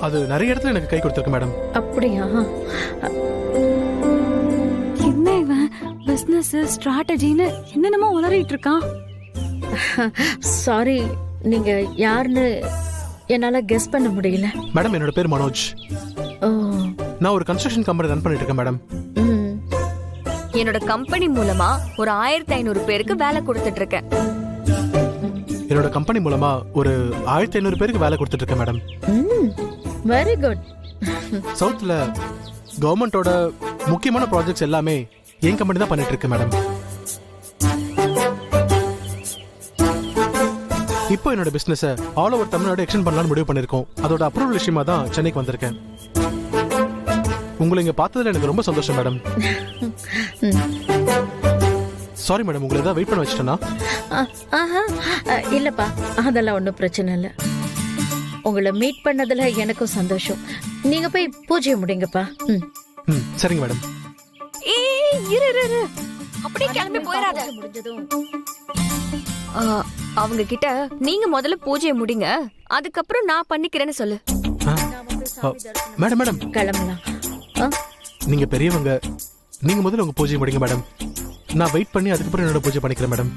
அது நிறைய இடத்துல எனக்கு கை கொடுத்துருக்கு மேடம். அப்படியா? என்ன இவன் பிசினஸ் ஸ்ட்ராட்டஜின்னு என்னென்னமோ உளறிட்டு இருக்கான். சாரி, நீங்க யாருன்னு என்னால கெஸ் பண்ண முடியல. மேடம், என்னோட பேர் மனோஜ். ஓ. நான் ஒரு கன்ஸ்ட்ரக்ஷன் கம்பெனி ரன் பண்ணிட்டு இருக்கேன் மேடம். என்னோட கம்பெனி மூலமா ஒரு 1500 பேருக்கு வேலை கொடுத்துட்டு இருக்கேன். என்னோட கம்பெனி மூலமா ஒரு 1500 பேருக்கு வேலை கொடுத்துட்டு இருக்கேன் மேடம். Very good. சவுத்ல கவர்மெண்டோட முக்கியமான ப்ராஜெக்ட்ஸ் எல்லாமே என் கம்பெனி தான் பண்ணிட்டு இருக்கு மேடம். இப்போ என்னோட business all over Tamil Nadu extend பண்ணலாம்னு முடிவு பண்ணிருக்கோம். அதோட அப்ரூவல் விஷயமா தான் சென்னைக்கு வந்திருக்கேன். உங்களை இங்க பார்த்ததுல எனக்கு ரொம்ப சந்தோஷம் மேடம். சாரி மேடம், உங்களை ஏதாவது வெயிட் பண்ண வச்சிட்டேனா? இல்லப்பா, அதெல்லாம் ஒன்றும் பிரச்சனை இல்லை. உங்களை மீட் பண்ணதுல எனக்கும் சந்தோஷம். நீங்க போய் பூஜையை முடிங்கப்பா. சரிங்க மேடம். இரு அப்படியே கிளம்பி போயிடாத. அவங்க கிட்ட நீங்க முதல்ல பூஜையை முடிங்க, அதுக்கப்புறம் நான் பண்ணிக்கிறேன்னு சொல்லு. மேடம் மேடம் கிளம்பலாம். நீங்க பெரியவங்க, நீங்க முதல்ல உங்க பூஜையை முடிங்க மேடம். நான் வெயிட் பண்ணி அதுக்கப்புறம் என்னோட பூஜை பண்ணிக்கிறேன் மேடம்.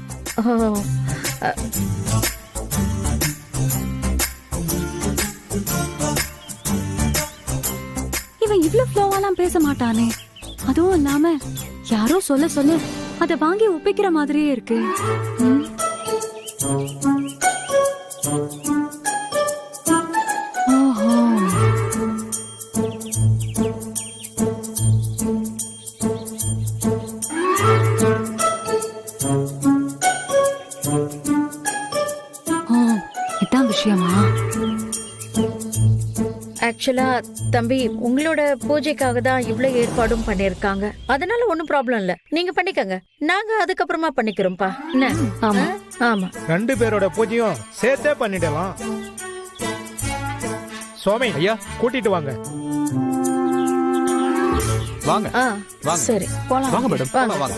இவன் இவ்ளோ ஃப்ளோவாலாம் பேச மாட்டானே. அதுவும் இல்லாம யாரோ சொல்ல அத வாங்கி ஒப்பிக்கிற மாதிரியே இருக்கு. ஓஹோ, இதான் விஷயமா? ஆக்சுவலா தம்பி, உங்களோட பூஜைக்காக தான் இவ்வளவு ஏற்பாடும் பண்ணிருக்காங்க. அதனால ஒன்னும் ப்ராப்ளம் இல்ல, நீங்க பண்ணிக்கங்க. நாங்க அதுக்கப்புறமா பண்ணிக்கிறோம்ப்பா. என்ன? ஆமா ஆமா, 2 பேரோட பூஜையும் சேர்த்தே பண்ணிடலாம். சோமை ஐயா, கூட்டிட்டு வாங்க. வாங்க சரி போலாம். வாங்க மேடம். வாங்க. வாங்க.